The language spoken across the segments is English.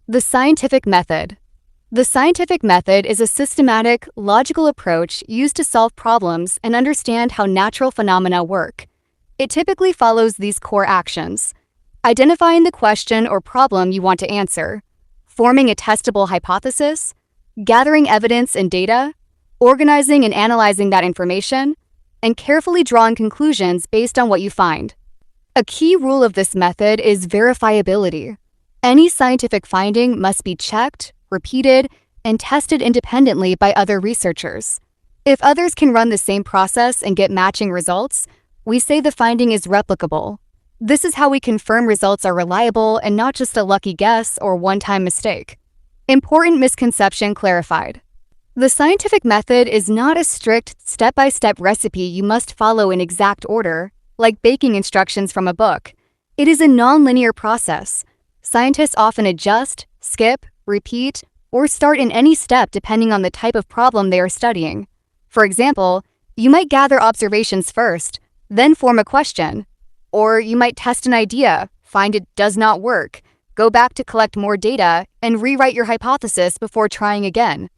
The scientific method. The scientific method is a systematic, logical approach used to solve problems and understand how natural phenomena work. It typically follows these core actions: identifying the question or problem you want to answer, forming a testable hypothesis, gathering evidence and data, organizing and analyzing that information, and carefully drawing conclusions based on what you find. A key rule of this method is verifiability. Any scientific finding must be checked, repeated, and tested independently by other researchers. If others can run the same process and get matching results, we say the finding is replicable. This is how we confirm results are reliable and not just a lucky guess or one-time mistake. Important misconception clarified. The scientific method is not a strict, step-by-step recipe you must follow in exact order, like baking instructions from a book. It is a non-linear process. Scientists often adjust, skip, repeat, or start in any step depending on the type of problem they are studying. For example, you might gather observations first, then form a question. Or you might test an idea, find it does not work, go back to collect more data, and rewrite your hypothesis before trying again.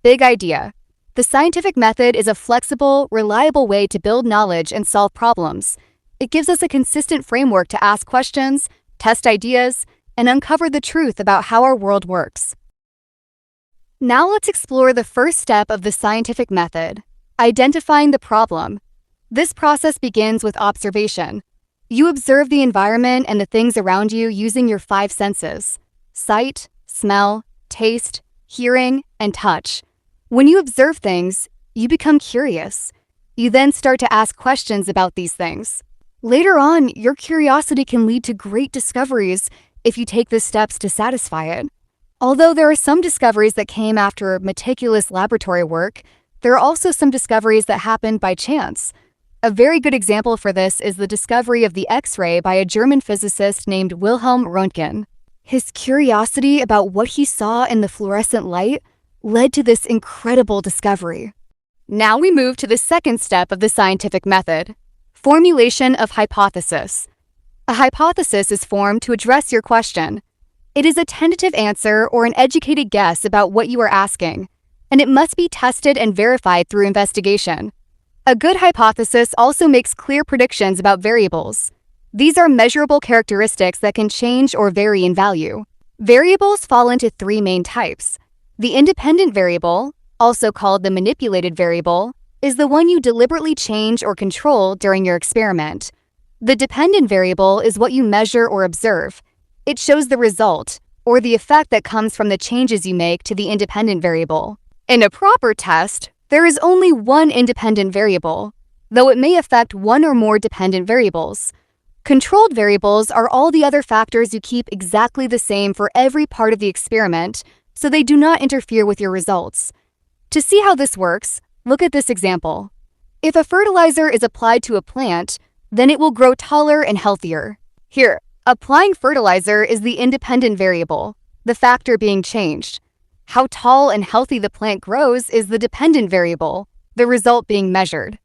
Big idea. The scientific method is a flexible, reliable way to build knowledge and solve problems. It gives us a consistent framework to ask questions, test ideas, and uncover the truth about how our world works. Now let's explore the first step of the scientific method: identifying the problem. This process begins with observation. You observe the environment and the things around you using your 5 senses: sight, smell, taste, hearing, and touch. When you observe things, you become curious. You then start to ask questions about these things. Later on, your curiosity can lead to great discoveries if you take the steps to satisfy it. Although there are some discoveries that came after meticulous laboratory work, there are also some discoveries that happened by chance. A very good example for this is the discovery of the X-ray by a German physicist named Wilhelm Röntgen. His curiosity about what he saw in the fluorescent light led to this incredible discovery. Now we move to the second step of the scientific method: formulation of hypothesis. A hypothesis is formed to address your question. It is a tentative answer or an educated guess about what you are asking, and it must be tested and verified through investigation. A good hypothesis also makes clear predictions about variables. These are measurable characteristics that can change or vary in value. Variables fall into 3 main types. The independent variable, also called the manipulated variable, is the one you deliberately change or control during your experiment. The dependent variable is what you measure or observe. It shows the result, or the effect that comes from the changes you make to the independent variable. In a proper test, there is only one independent variable, though it may affect one or more dependent variables. Controlled variables are all the other factors you keep exactly the same for every part of the experiment, so they do not interfere with your results. To see how this works, look at this example. If a fertilizer is applied to a plant, then it will grow taller and healthier. Here, applying fertilizer is the independent variable, the factor being changed. How tall and healthy the plant grows is the dependent variable, the result being measured.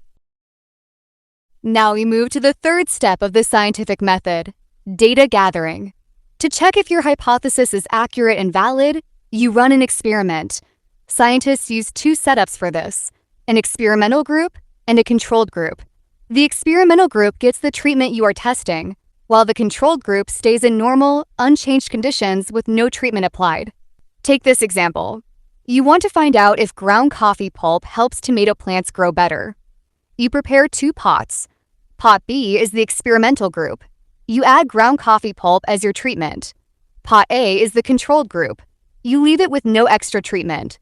Now we move to the third step of the scientific method: data gathering. To check if your hypothesis is accurate and valid, you run an experiment. Scientists use 2 setups for this: an experimental group and a controlled group. The experimental group gets the treatment you are testing, while the controlled group stays in normal, unchanged conditions with no treatment applied. Take this example. You want to find out if ground coffee pulp helps tomato plants grow better. You prepare 2 pots. Pot B is the experimental group. You add ground coffee pulp as your treatment. Pot A is the controlled group. You leave it with no extra treatment.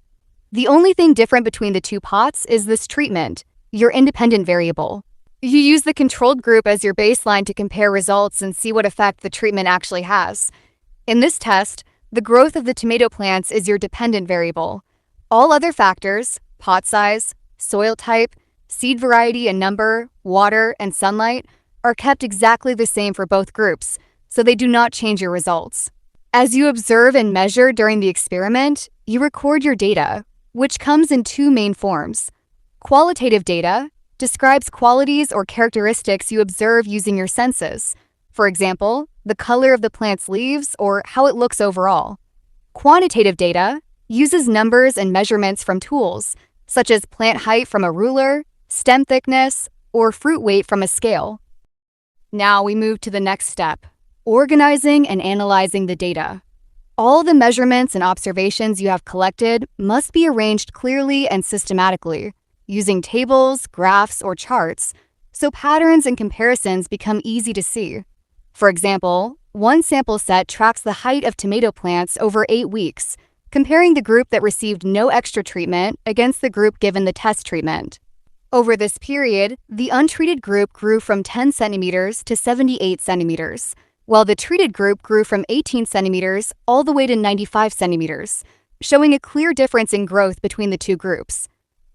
The only thing different between the 2 pots is this treatment, your independent variable. You use the controlled group as your baseline to compare results and see what effect the treatment actually has. In this test, the growth of the tomato plants is your dependent variable. All other factors, pot size, soil type, seed variety and number, water, and sunlight, are kept exactly the same for both groups, so they do not change your results. As you observe and measure during the experiment, you record your data, which comes in 2 main forms. Qualitative data describes qualities or characteristics you observe using your senses. For example, the color of the plant's leaves or how it looks overall. Quantitative data uses numbers and measurements from tools, such as plant height from a ruler, stem thickness, or fruit weight from a scale. Now we move to the next step, organizing and analyzing the data. All the measurements and observations you have collected must be arranged clearly and systematically, using tables, graphs, or charts, so patterns and comparisons become easy to see. For example, one sample set tracks the height of tomato plants over 8 weeks, comparing the group that received no extra treatment against the group given the test treatment. Over this period, the untreated group grew from 10 centimeters to 78 centimeters, while the treated group grew from 18 centimeters all the way to 95 centimeters, showing a clear difference in growth between the two groups.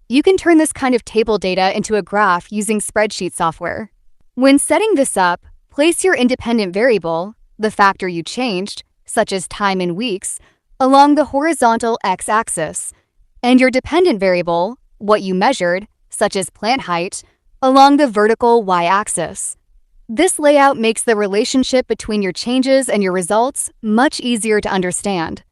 You can turn this kind of table data into a graph using spreadsheet software. When setting this up, place your independent variable, the factor you changed, such as time in weeks, along the horizontal x-axis, and your dependent variable, what you measured, such as plant height, along the vertical y-axis. This layout makes the relationship between your changes and your results much easier to understand.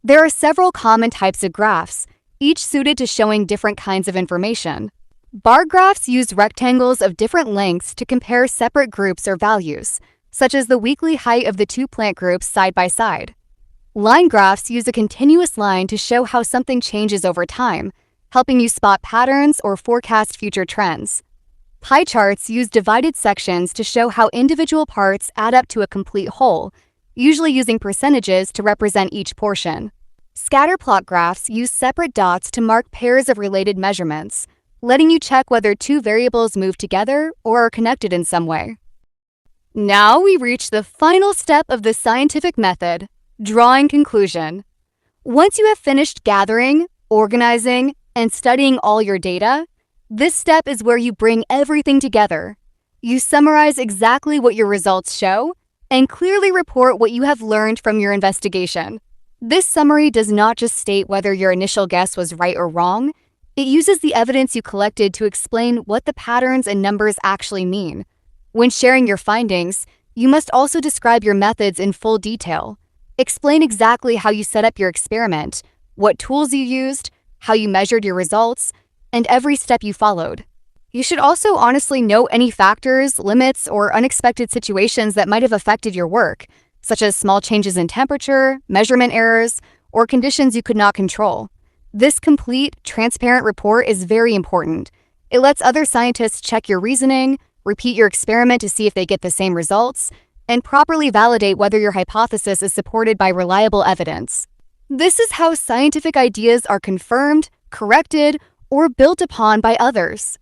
There are several common types of graphs, each suited to showing different kinds of information. Bar graphs use rectangles of different lengths to compare separate groups or values, such as the weekly height of the two plant groups side by side. Line graphs use a continuous line to show how something changes over time, helping you spot patterns or forecast future trends. Pie charts use divided sections to show how individual parts add up to a complete whole, usually using percentages to represent each portion. Scatterplot graphs use separate dots to mark pairs of related measurements, letting you check whether two variables move together or are connected in some way. Now we reach the final step of the scientific method, drawing conclusion. Once you have finished gathering, organizing, and studying all your data, this step is where you bring everything together. You summarize exactly what your results show and clearly report what you have learned from your investigation. This summary does not just state whether your initial guess was right or wrong. It uses the evidence you collected to explain what the patterns and numbers actually mean. When sharing your findings, you must also describe your methods in full detail. Explain exactly how you set up your experiment, what tools you used, how you measured your results, and every step you followed. You should also honestly note any factors, limits, or unexpected situations that might have affected your work, such as small changes in temperature, measurement errors, or conditions you could not control. This complete, transparent report is very important. It lets other scientists check your reasoning, repeat your experiment to see if they get the same results, and properly validate whether your hypothesis is supported by reliable evidence. This is how scientific ideas are confirmed, corrected, or built upon by others.